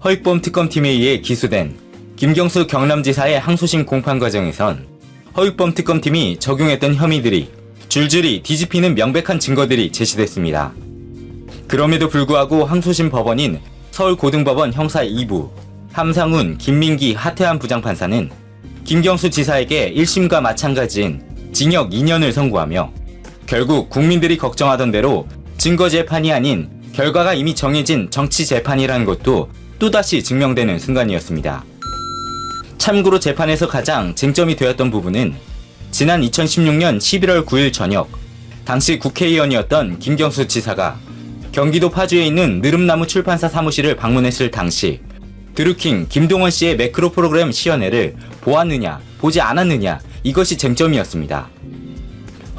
허익범 특검팀에 의해 기소된 김경수 경남지사의 항소심 공판 과정에선 허익범 특검팀이 적용했던 혐의들이 줄줄이 뒤집히는 명백한 증거들이 제시됐습니다. 그럼에도 불구하고 항소심 법원인 서울고등법원 형사 2부 함상훈, 김민기, 하태한 부장판사는 김경수 지사에게 1심과 마찬가지인 징역 2년을 선고하며 결국 국민들이 걱정하던 대로 증거재판이 아닌 결과가 이미 정해진 정치재판이라는 것도 또다시 증명되는 순간이었습니다. 참고로 재판에서 가장 쟁점이 되었던 부분은 지난 2016년 11월 9일 저녁 당시 국회의원이었던 김경수 지사가 경기도 파주에 있는 느릅나무 출판사 사무실을 방문했을 당시 드루킹 김동원 씨의 매크로 프로그램 시연회를 보았느냐 보지 않았느냐 이것이 쟁점이었습니다.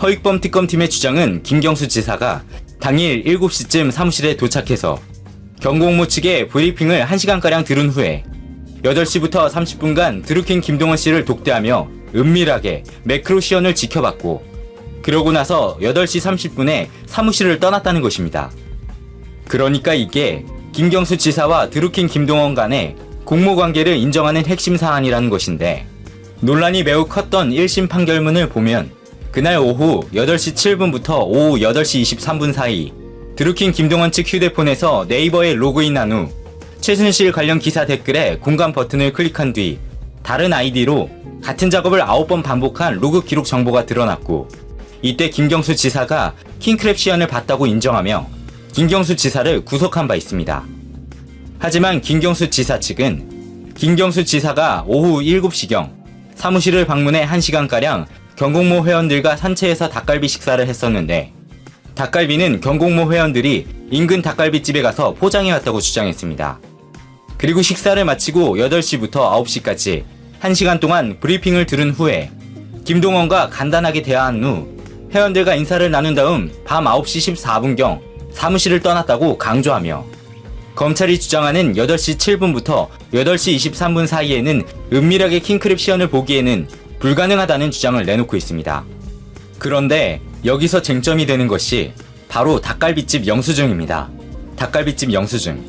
허익범 특검팀의 주장은 김경수 지사가 당일 7시쯤 사무실에 도착해서 경공모 측의 브리핑을 1시간가량 들은 후에 8시부터 30분간 드루킹 김동원 씨를 독대하며 은밀하게 매크로 시연을 지켜봤고 그러고 나서 8시 30분에 사무실을 떠났다는 것입니다. 그러니까 이게 김경수 지사와 드루킹 김동원 간의 공모관계를 인정하는 핵심 사안이라는 것인데 논란이 매우 컸던 1심 판결문을 보면 그날 오후 8시 7분부터 오후 8시 23분 사이 드루킹 김동원 측 휴대폰에서 네이버에 로그인한 후 최순실 관련 기사 댓글에 공감 버튼을 클릭한 뒤 다른 아이디로 같은 작업을 9번 반복한 로그 기록 정보가 드러났고 이때 김경수 지사가 킹크랩 시연을 봤다고 인정하며 김경수 지사를 구속한 바 있습니다. 하지만 김경수 지사 측은 김경수 지사가 오후 7시경 사무실을 방문해 1시간가량 경공모 회원들과 산채에서 닭갈비 식사를 했었는데 닭갈비는 경공모 회원들이 인근 닭갈비집에 가서 포장해왔다고 주장했습니다. 그리고 식사를 마치고 8시부터 9시까지 1시간 동안 브리핑을 들은 후에 김동원과 간단하게 대화한 후 회원들과 인사를 나눈 다음 밤 9시 14분경 사무실을 떠났다고 강조하며 검찰이 주장하는 8시 7분부터 8시 23분 사이에는 은밀하게 킹크랩 시연을 보기에는 불가능하다는 주장을 내놓고 있습니다. 그런데 여기서 쟁점이 되는 것이 바로 닭갈비집 영수증입니다. 닭갈비집 영수증.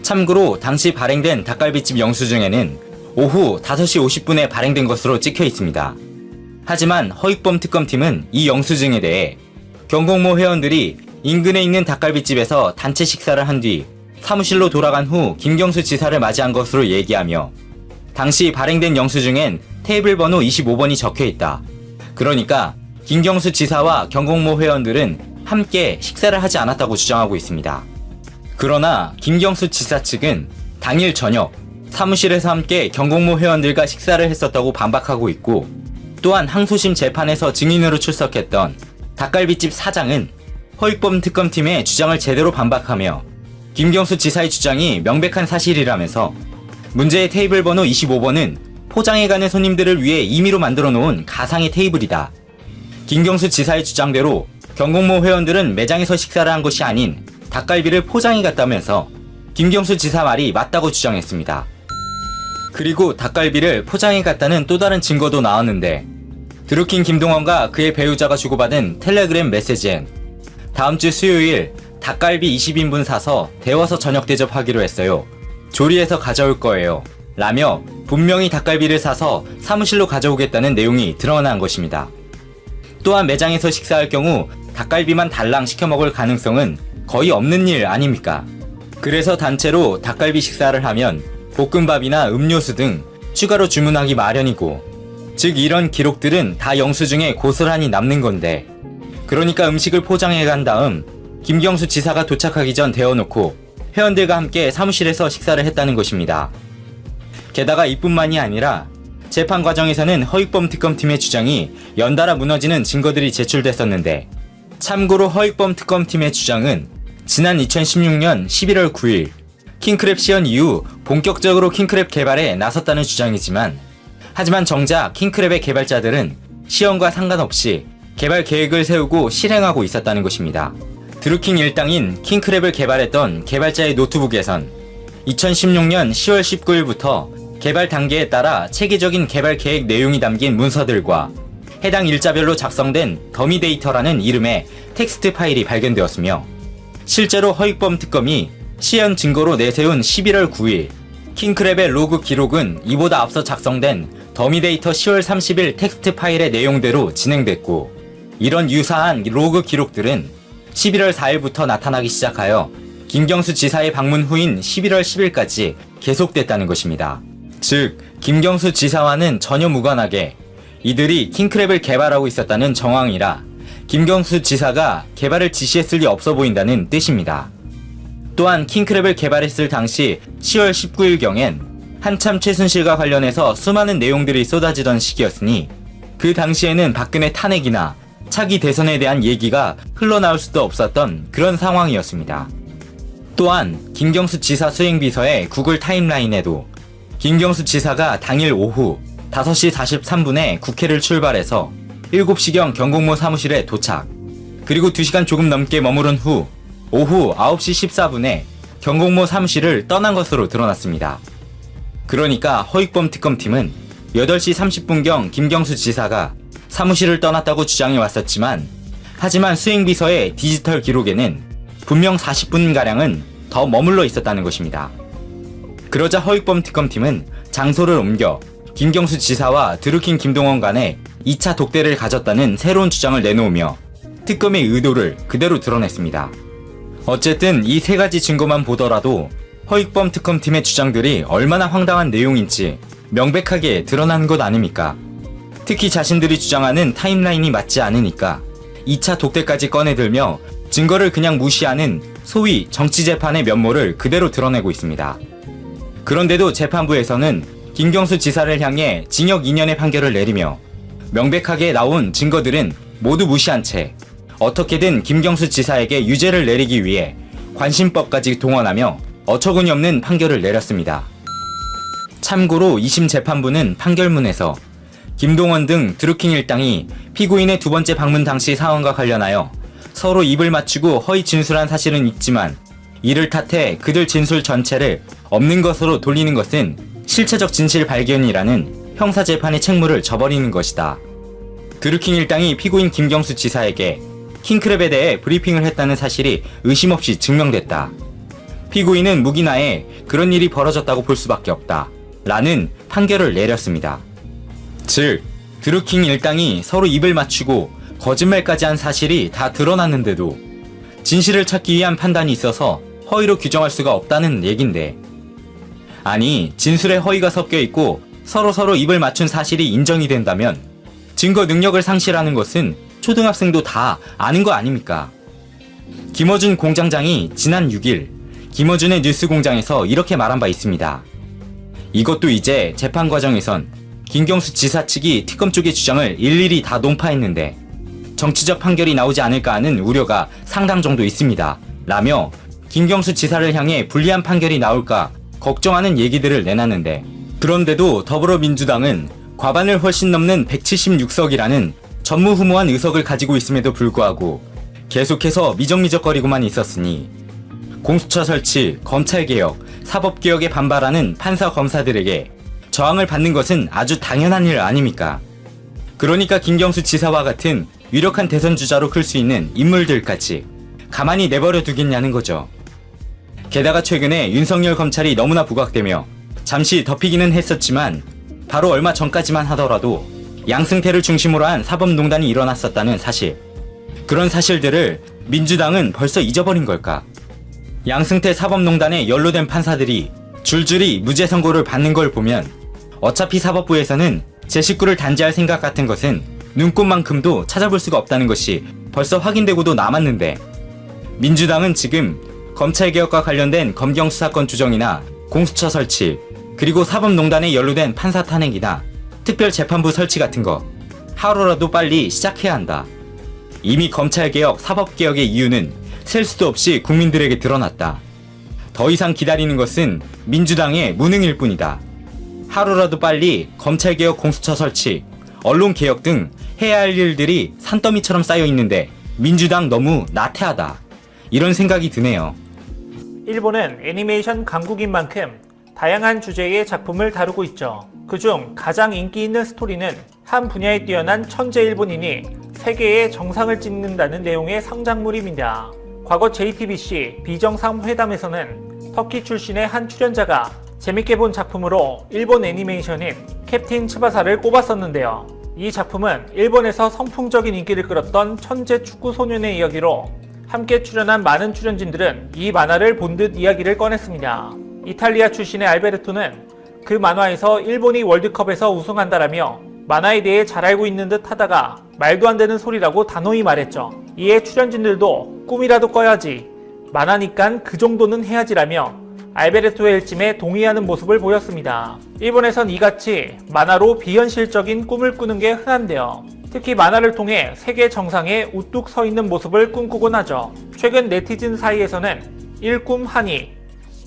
참고로 당시 발행된 닭갈비집 영수증에는 오후 5시 50분에 발행된 것으로 찍혀 있습니다. 하지만 허익범 특검팀은 이 영수증에 대해 경공모 회원들이 인근에 있는 닭갈비집에서 단체 식사를 한 뒤 사무실로 돌아간 후 김경수 지사를 맞이한 것으로 얘기하며 당시 발행된 영수증엔 테이블 번호 25번이 적혀 있다. 그러니까 김경수 지사와 경공모 회원들은 함께 식사를 하지 않았다고 주장하고 있습니다. 그러나 김경수 지사 측은 당일 저녁 사무실에서 함께 경공모 회원들과 식사를 했었다고 반박하고 있고 또한 항소심 재판에서 증인으로 출석했던 닭갈비집 사장은 허익범 특검팀의 주장을 제대로 반박하며 김경수 지사의 주장이 명백한 사실이라면서 문제의 테이블 번호 25번은 포장해가는 손님들을 위해 임의로 만들어 놓은 가상의 테이블이다. 김경수 지사의 주장대로 경공모 회원들은 매장에서 식사를 한 것이 아닌 닭갈비를 포장해 갔다면서 김경수 지사 말이 맞다고 주장했습니다. 그리고 닭갈비를 포장해 갔다는 또 다른 증거도 나왔는데 드루킹 김동원과 그의 배우자가 주고받은 텔레그램 메시지엔 다음 주 수요일 닭갈비 20인분 사서 데워서 저녁 대접하기로 했어요. 조리해서 가져올 거예요. 라며 분명히 닭갈비를 사서 사무실로 가져오겠다는 내용이 드러난 것입니다. 또한 매장에서 식사할 경우 닭갈비만 달랑 시켜 먹을 가능성은 거의 없는 일 아닙니까? 그래서 단체로 닭갈비 식사를 하면 볶음밥이나 음료수 등 추가로 주문하기 마련이고 즉 이런 기록들은 다 영수증에 고스란히 남는 건데 그러니까 음식을 포장해 간 다음 김경수 지사가 도착하기 전 데워놓고 회원들과 함께 사무실에서 식사를 했다는 것입니다. 게다가 이뿐만이 아니라 재판 과정에서는 허익범 특검팀의 주장이 연달아 무너지는 증거들이 제출됐었는데 참고로 허익범 특검팀의 주장은 지난 2016년 11월 9일 킹크랩 시연 이후 본격적으로 킹크랩 개발에 나섰다는 주장이지만 하지만 정작 킹크랩의 개발자들은 시연과 상관없이 개발 계획을 세우고 실행하고 있었다는 것입니다. 드루킹 일당인 킹크랩을 개발했던 개발자의 노트북에선 2016년 10월 19일부터 개발 단계에 따라 체계적인 개발 계획 내용이 담긴 문서들과 해당 일자별로 작성된 더미 데이터라는 이름의 텍스트 파일이 발견되었으며 실제로 허익범 특검이 시연 증거로 내세운 11월 9일 킹크랩의 로그 기록은 이보다 앞서 작성된 더미데이터 10월 30일 텍스트 파일의 내용대로 진행됐고, 이런 유사한 로그 기록들은 11월 4일부터 나타나기 시작하여 김경수 지사의 방문 후인 11월 10일까지 계속됐다는 것입니다. 즉, 김경수 지사와는 전혀 무관하게 이들이 킹크랩을 개발하고 있었다는 정황이라 김경수 지사가 개발을 지시했을 리 없어 보인다는 뜻입니다. 또한 킹크랩을 개발했을 당시 10월 19일경엔 한참 최순실과 관련해서 수많은 내용들이 쏟아지던 시기였으니 그 당시에는 박근혜 탄핵이나 차기 대선에 대한 얘기가 흘러나올 수도 없었던 그런 상황이었습니다. 또한 김경수 지사 수행비서의 구글 타임라인에도 김경수 지사가 당일 오후 5시 43분에 국회를 출발해서 7시경 경공모 사무실에 도착, 그리고 2시간 조금 넘게 머무른 후 오후 9시 14분에 경공모 사무실을 떠난 것으로 드러났습니다. 그러니까 허익범 특검팀은 8시 30분경 김경수 지사가 사무실을 떠났다고 주장해 왔었지만, 하지만 수행비서의 디지털 기록에는 분명 40분가량은 더 머물러 있었다는 것입니다. 그러자 허익범 특검팀은 장소를 옮겨 김경수 지사와 드루킹 김동원 간에 2차 독대를 가졌다는 새로운 주장을 내놓으며 특검의 의도를 그대로 드러냈습니다. 어쨌든 이 세 가지 증거만 보더라도 허익범 특검팀의 주장들이 얼마나 황당한 내용인지 명백하게 드러나는 것 아닙니까? 특히 자신들이 주장하는 타임라인이 맞지 않으니까 2차 독대까지 꺼내들며 증거를 그냥 무시하는 소위 정치재판의 면모를 그대로 드러내고 있습니다. 그런데도 재판부에서는 김경수 지사를 향해 징역 2년의 판결을 내리며 명백하게 나온 증거들은 모두 무시한 채 어떻게든 김경수 지사에게 유죄를 내리기 위해 관심법까지 동원하며 어처구니 없는 판결을 내렸습니다. 참고로 2심 재판부는 판결문에서 김동원 등 드루킹 일당이 피고인의 두 번째 방문 당시 상황과 관련하여 서로 입을 맞추고 허위 진술한 사실은 있지만 이를 탓해 그들 진술 전체를 없는 것으로 돌리는 것은 실체적 진실 발견이라는 형사재판의 책무를 져버리는 것이다. 드루킹 일당이 피고인 김경수 지사에게 킹크랩에 대해 브리핑을 했다는 사실이 의심 없이 증명됐다. 피고인은 무기나에 그런 일이 벌어졌다고 볼 수밖에 없다. 라는 판결을 내렸습니다. 즉, 드루킹 일당이 서로 입을 맞추고 거짓말까지 한 사실이 다 드러났는데도 진실을 찾기 위한 판단이 있어서 허위로 규정할 수가 없다는 얘긴데, 아니, 진술에 허위가 섞여 있고 서로 입을 맞춘 사실이 인정이 된다면 증거 능력을 상실하는 것은 초등학생도 다 아는 거 아닙니까? 김어준 공장장이 지난 6일 김어준의 뉴스공장에서 이렇게 말한 바 있습니다. 이것도 이제 재판 과정에선 김경수 지사 측이 특검 쪽의 주장을 일일이 다 논파했는데 정치적 판결이 나오지 않을까 하는 우려가 상당 정도 있습니다. 라며 김경수 지사를 향해 불리한 판결이 나올까 걱정하는 얘기들을 내놨는데, 그런데도 더불어민주당은 과반을 훨씬 넘는 176석이라는 전무후무한 의석을 가지고 있음에도 불구하고 계속해서 미적미적거리고만 있었으니 공수처 설치, 검찰개혁, 사법개혁에 반발하는 판사 검사들에게 저항을 받는 것은 아주 당연한 일 아닙니까? 그러니까 김경수 지사와 같은 유력한 대선 주자로 클 수 있는 인물들까지 가만히 내버려 두겠냐는 거죠. 게다가 최근에 윤석열 검찰이 너무나 부각되며 잠시 덮이기는 했었지만 바로 얼마 전까지만 하더라도 양승태를 중심으로 한 사법농단이 일어났었다는 사실, 그런 사실들을 민주당은 벌써 잊어버린 걸까? 양승태 사법농단에 연루된 판사들이 줄줄이 무죄 선고를 받는 걸 보면 어차피 사법부에서는 제 식구를 단죄할 생각 같은 것은 눈꼽만큼도 찾아볼 수가 없다는 것이 벌써 확인되고도 남았는데, 민주당은 지금 검찰개혁과 관련된 검경수사권 조정이나 공수처 설치, 그리고 사법농단에 연루된 판사 탄핵이나 특별재판부 설치 같은 거 하루라도 빨리 시작해야 한다. 이미 검찰개혁, 사법개혁의 이유는 셀 수도 없이 국민들에게 드러났다. 더 이상 기다리는 것은 민주당의 무능일 뿐이다. 하루라도 빨리 검찰개혁, 공수처 설치, 언론개혁 등 해야 할 일들이 산더미처럼 쌓여 있는데 민주당 너무 나태하다. 이런 생각이 드네요. 일본은 애니메이션 강국인 만큼 다양한 주제의 작품을 다루고 있죠. 그중 가장 인기 있는 스토리는 한 분야에 뛰어난 천재 일본인이 세계의 정상을 찍는다는 내용의 성장물입니다. 과거 JTBC 비정상회담에서는 터키 출신의 한 출연자가 재밌게 본 작품으로 일본 애니메이션인 캡틴 츠바사를 꼽았었는데요. 이 작품은 일본에서 선풍적인 인기를 끌었던 천재 축구 소년의 이야기로 함께 출연한 많은 출연진들은 이 만화를 본 듯 이야기를 꺼냈습니다. 이탈리아 출신의 알베르토는 그 만화에서 일본이 월드컵에서 우승한다라며 만화에 대해 잘 알고 있는 듯 하다가 말도 안 되는 소리라고 단호히 말했죠. 이에 출연진들도 꿈이라도 꿔야지, 만화니깐 그 정도는 해야지라며 알베르토의 일침에 동의하는 모습을 보였습니다. 일본에선 이같이 만화로 비현실적인 꿈을 꾸는 게 흔한데요. 특히 만화를 통해 세계 정상에 우뚝 서 있는 모습을 꿈꾸곤 하죠. 최근 네티즌 사이에서는 일꿈 한이,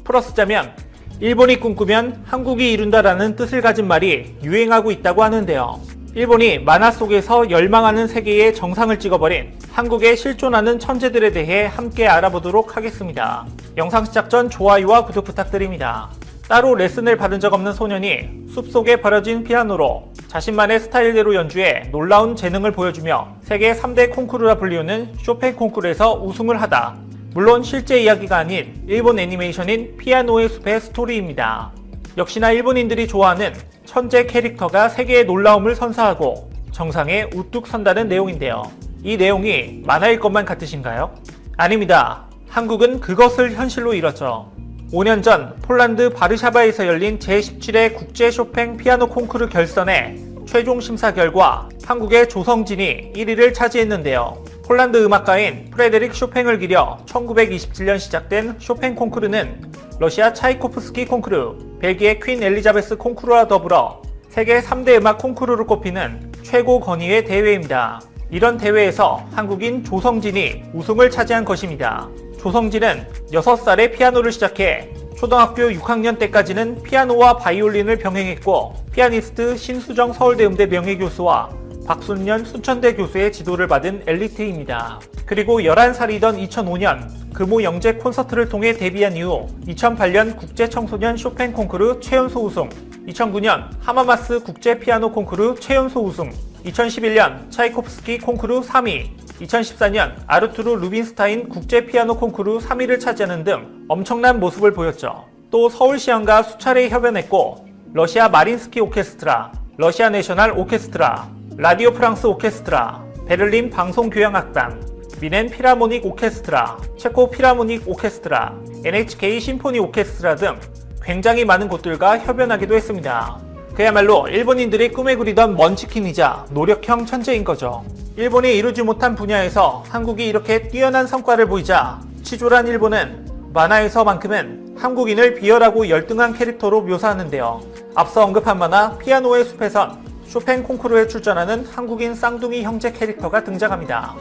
풀어쓰자면 일본이 꿈꾸면 한국이 이룬다라는 뜻을 가진 말이 유행하고 있다고 하는데요. 일본이 만화 속에서 열망하는 세계의 정상을 찍어버린 한국에 실존하는 천재들에 대해 함께 알아보도록 하겠습니다. 영상 시작 전 좋아요와 구독 부탁드립니다. 따로 레슨을 받은 적 없는 소년이 숲속에 버려진 피아노로 자신만의 스타일대로 연주해 놀라운 재능을 보여주며 세계 3대 콩쿠르라 불리우는 쇼팽 콩쿠르에서 우승을 하다. 물론 실제 이야기가 아닌 일본 애니메이션인 피아노의 숲의 스토리입니다. 역시나 일본인들이 좋아하는 천재 캐릭터가 세계의 놀라움을 선사하고 정상에 우뚝 선다는 내용인데요. 이 내용이 만화일 것만 같으신가요? 아닙니다. 한국은 그것을 현실로 이뤘죠. 5년 전 폴란드 바르샤바에서 열린 제17회 국제 쇼팽 피아노 콩쿠르 결선의 최종 심사 결과 한국의 조성진이 1위를 차지했는데요. 폴란드 음악가인 프레데릭 쇼팽을 기려 1927년 시작된 쇼팽 콩쿠르는 러시아 차이코프스키 콩쿠르, 벨기에 퀸 엘리자베스 콩쿠르와 더불어 세계 3대 음악 콩쿠르로 꼽히는 최고 권위의 대회입니다. 이런 대회에서 한국인 조성진이 우승을 차지한 것입니다. 조성진은 6살에 피아노를 시작해 초등학교 6학년 때까지는 피아노와 바이올린을 병행했고 피아니스트 신수정 서울대음대 명예교수와 박순년 순천대 교수의 지도를 받은 엘리트입니다. 그리고 11살이던 2005년 금호 영재 콘서트를 통해 데뷔한 이후 2008년 국제청소년 쇼팽 콩쿠르 최연소 우승, 2009년 하마마스 국제 피아노 콩쿠르 최연소 우승, 2011년 차이코프스키 콩쿠르 3위, 2014년 아르투르 루빈스타인 국제 피아노 콩쿠르 3위를 차지하는 등 엄청난 모습을 보였죠. 또 서울시향과 수차례 협연했고 러시아 마린스키 오케스트라, 러시아 내셔널 오케스트라, 라디오 프랑스 오케스트라, 베를린 방송교향악단, 미넨 피라모닉 오케스트라, 체코 피라모닉 오케스트라, NHK 심포니 오케스트라 등 굉장히 많은 곳들과 협연하기도 했습니다. 그야말로 일본인들이 꿈에 그리던 먼치킨이자 노력형 천재인 거죠. 일본이 이루지 못한 분야에서 한국이 이렇게 뛰어난 성과를 보이자 치졸한 일본은 만화에서만큼은 한국인을 비열하고 열등한 캐릭터로 묘사하는데요. 앞서 언급한 만화 피아노의 숲에선 쇼팽 콩쿠르에 출전하는 한국인 쌍둥이 형제 캐릭터가 등장합니다.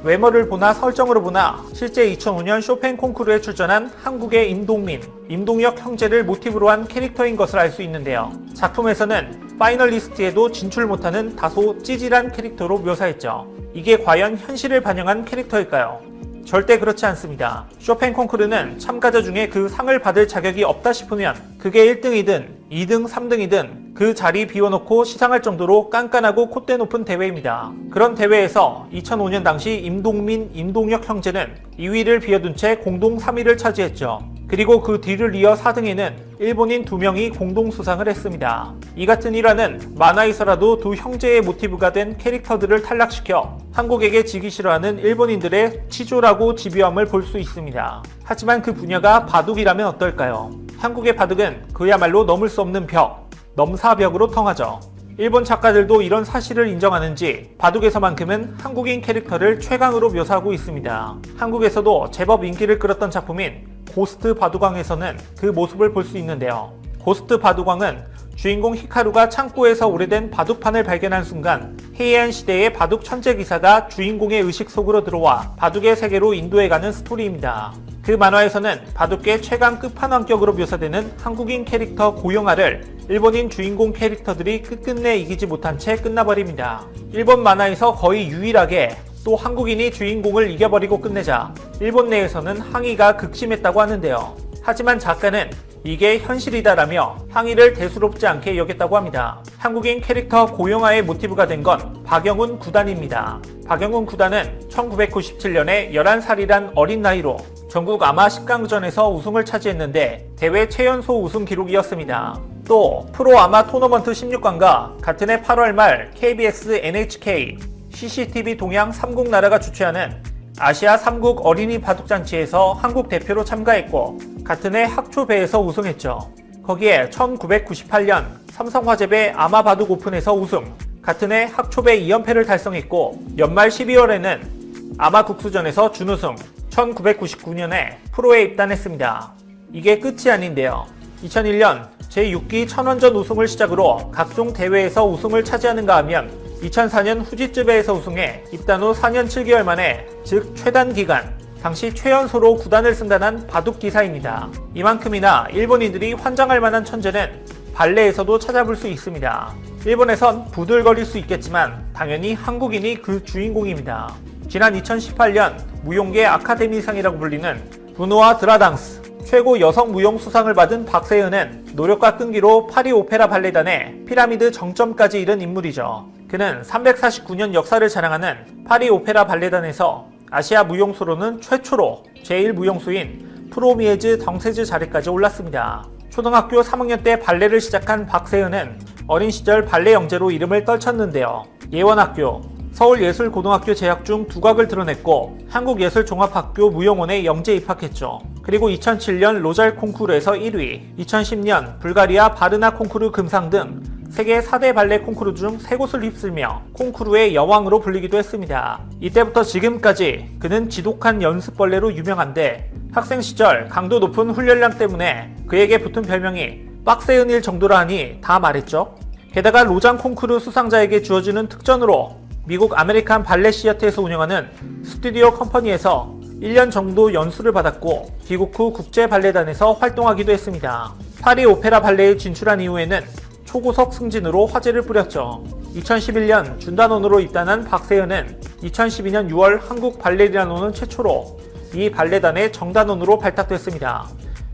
외모를 보나 설정으로 보나 실제 2005년 쇼팽 콩쿠르에 출전한 한국의 임동민, 임동혁 형제를 모티브로 한 캐릭터인 것을 알 수 있는데요. 작품에서는 파이널리스트에도 진출 못하는 다소 찌질한 캐릭터로 묘사했죠. 이게 과연 현실을 반영한 캐릭터일까요? 절대 그렇지 않습니다. 쇼팽 콩쿠르는 참가자 중에 그 상을 받을 자격이 없다 싶으면 그게 1등이든 2등, 3등이든 그 자리 비워놓고 시상할 정도로 깐깐하고 콧대 높은 대회입니다. 그런 대회에서 2005년 당시 임동민, 임동혁 형제는 2위를 비워둔 채 공동 3위를 차지했죠. 그리고 그 뒤를 이어 4등에는 일본인 2명이 공동 수상을 했습니다. 이 같은 일화는 만화에서라도 두 형제의 모티브가 된 캐릭터들을 탈락시켜 한국에게 지기 싫어하는 일본인들의 치졸하고 집요함을 볼 수 있습니다. 하지만 그 분야가 바둑이라면 어떨까요? 한국의 바둑은 그야말로 넘을 수 없는 벽, 넘사벽으로 통하죠. 일본 작가들도 이런 사실을 인정하는지 바둑에서만큼은 한국인 캐릭터를 최강으로 묘사하고 있습니다. 한국에서도 제법 인기를 끌었던 작품인 고스트 바둑왕에서는 그 모습을 볼 수 있는데요. 고스트 바둑왕은 주인공 히카루가 창고에서 오래된 바둑판을 발견한 순간 헤이안 시대의 바둑 천재 기사가 주인공의 의식 속으로 들어와 바둑의 세계로 인도해가는 스토리입니다. 그 만화에서는 바둑계 최강 끝판왕격으로 묘사되는 한국인 캐릭터 고영아를 일본인 주인공 캐릭터들이 끝끝내 이기지 못한 채 끝나버립니다. 일본 만화에서 거의 유일하게 또 한국인이 주인공을 이겨버리고 끝내자 일본 내에서는 항의가 극심했다고 하는데요. 하지만 작가는 이게 현실이다라며 항의를 대수롭지 않게 여겼다고 합니다. 한국인 캐릭터 고영아의 모티브가 된 건 박영훈 구단입니다. 박영훈 구단은 1997년에 11살이란 어린 나이로 전국 아마 10강전에서 우승을 차지했는데 대회 최연소 우승 기록이었습니다. 또 프로 아마 토너먼트 16강과 같은 해 8월 말 KBS, NHK, CCTV 동양 3국 나라가 주최하는 아시아 3국 어린이 바둑잔치에서 한국 대표로 참가했고 같은 해 학초배에서 우승했죠. 거기에 1998년 삼성화재배 아마바둑 오픈에서 우승, 같은 해 학초배 2연패를 달성했고 연말 12월에는 아마국수전에서 준우승, 1999년에 프로에 입단했습니다. 이게 끝이 아닌데요. 2001년 제6기 천원전 우승을 시작으로 각종 대회에서 우승을 차지하는가 하면 2004년 후지츠배에서 우승해 입단 후 4년 7개월 만에, 즉 최단 기간, 당시 최연소로 구단을 승단한 바둑 기사입니다. 이만큼이나 일본인들이 환장할 만한 천재는 발레에서도 찾아볼 수 있습니다. 일본에선 부들거릴 수 있겠지만 당연히 한국인이 그 주인공입니다. 지난 2018년 무용계 아카데미상이라고 불리는 분노와 드라당스 최고 여성 무용 수상을 받은 박세은은 노력과 끈기로 파리 오페라 발레단의 피라미드 정점까지 이른 인물이죠. 그는 349년 역사를 자랑하는 파리 오페라 발레단에서 아시아 무용수로는 최초로 제1무용수인 프로미에즈 덩세즈 자리까지 올랐습니다. 초등학교 3학년 때 발레를 시작한 박세은은 어린 시절 발레 영재로 이름을 떨쳤는데요. 예원학교, 서울예술고등학교 재학 중 두각을 드러냈고 한국예술종합학교 무용원에 영재 입학했죠. 그리고 2007년 로잘 콩쿠르에서 1위, 2010년 불가리아 바르나 콩쿠르 금상 등 세계 4대 발레 콩쿠르 중 3곳을 휩쓸며 콩쿠르의 여왕으로 불리기도 했습니다. 이때부터 지금까지 그는 지독한 연습벌레로 유명한데 학생 시절 강도 높은 훈련량 때문에 그에게 붙은 별명이 빡세은일 정도라 하니 다 말했죠. 게다가 로장 콩쿠르 수상자에게 주어지는 특전으로 미국 아메리칸 발레 시어터에서 운영하는 스튜디오 컴퍼니에서 1년 정도 연수를 받았고 귀국 후 국제 발레단에서 활동하기도 했습니다. 파리 오페라 발레에 진출한 이후에는 초고속 승진으로 화제를 뿌렸죠. 2011년 준단원으로 입단한 박세은은 2012년 6월 한국 발레리나노는 최초로 이 발레단의 정단원으로 발탁됐습니다.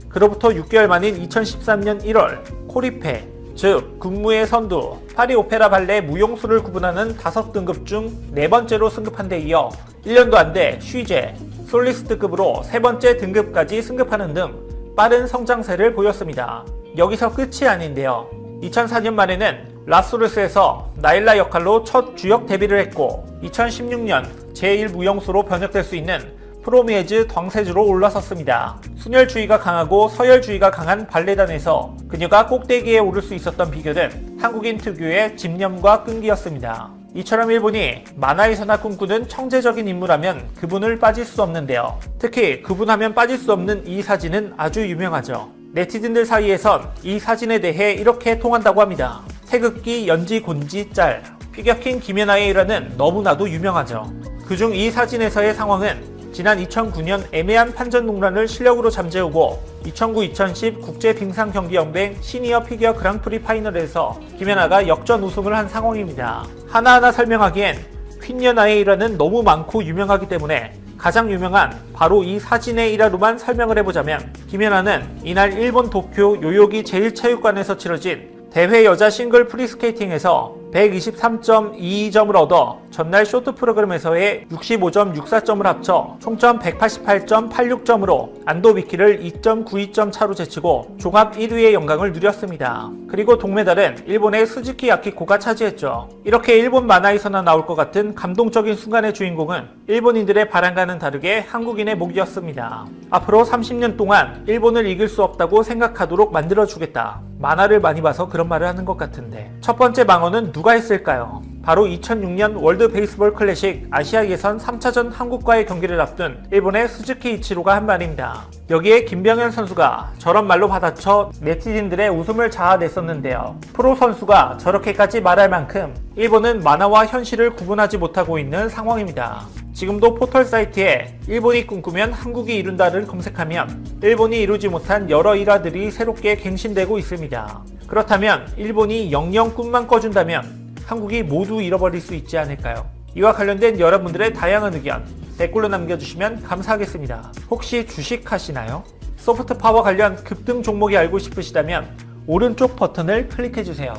그로부터 6개월 만인 2013년 1월 코리페, 즉 국무의 선두, 파리 오페라 발레 무용수를 구분하는 5등급 중 4번째로 승급한 데 이어 1년도 안 돼 쉬제, 솔리스트급으로 3번째 등급까지 승급하는 등 빠른 성장세를 보였습니다. 여기서 끝이 아닌데요. 2004년 말에는 라스루스에서 나일라 역할로 첫 주역 데뷔를 했고 2016년 제1무용수로 변역될 수 있는 프로미에즈 덩세즈로 올라섰습니다. 순혈주의가 강하고 서열주의가 강한 발레단에서 그녀가 꼭대기에 오를 수 있었던 비결은 한국인 특유의 집념과 끈기였습니다. 이처럼 일본이 만화에서나 꿈꾸는 청재적인 인물하면 그분을 빠질 수 없는데요. 특히 그분하면 빠질 수 없는 이 사진은 아주 유명하죠. 네티즌들 사이에선 이 사진에 대해 이렇게 통한다고 합니다. 태극기 연지 곤지 짤, 피겨킹 김연아의 일화는 너무나도 유명하죠. 그중 이 사진에서의 상황은 지난 2009년 애매한 판전 농란을 실력으로 잠재우고 2009-2010 국제빙상경기연맹 시니어 피겨 그랑프리 파이널에서 김연아가 역전 우승을 한 상황입니다. 하나하나 설명하기엔 휜연아의 일화는 너무 많고 유명하기 때문에 가장 유명한 바로 이 사진의 일화로만 설명을 해보자면 김연아는 이날 일본 도쿄 요요기 제1체육관에서 치러진 대회 여자 싱글 프리스케이팅에서 123.22점을 얻어 전날 쇼트 프로그램에서의 65.64점을 합쳐 총점 188.86점으로 안도 비키를 2.92점 차로 제치고 종합 1위의 영광을 누렸습니다. 그리고 동메달은 일본의 스즈키 야키코가 차지했죠. 이렇게 일본 만화에서나 나올 것 같은 감동적인 순간의 주인공은 일본인들의 바람과는 다르게 한국인의 목이었습니다. 앞으로 30년 동안 일본을 이길 수 없다고 생각하도록 만들어주겠다. 만화를 많이 봐서 그런 말을 하는 것 같은데 첫 번째 방어는 누가 했을까요? 바로 2006년 월드 베이스볼 클래식 아시아 예선 3차전 한국과의 경기를 앞둔 일본의 스즈키 이치로가 한 말입니다. 여기에 김병현 선수가 저런 말로 받아쳐 네티즌들의 웃음을 자아냈었는데요. 프로 선수가 저렇게까지 말할 만큼 일본은 만화와 현실을 구분하지 못하고 있는 상황입니다. 지금도 포털 사이트에 일본이 꿈꾸면 한국이 이룬다를 검색하면 일본이 이루지 못한 여러 일화들이 새롭게 갱신되고 있습니다. 그렇다면 일본이 영영 꿈만 꿔준다면 한국이 모두 잃어버릴 수 있지 않을까요? 이와 관련된 여러분들의 다양한 의견 댓글로 남겨주시면 감사하겠습니다. 혹시 주식하시나요? 소프트 파워 관련 급등 종목이 알고 싶으시다면 오른쪽 버튼을 클릭해주세요.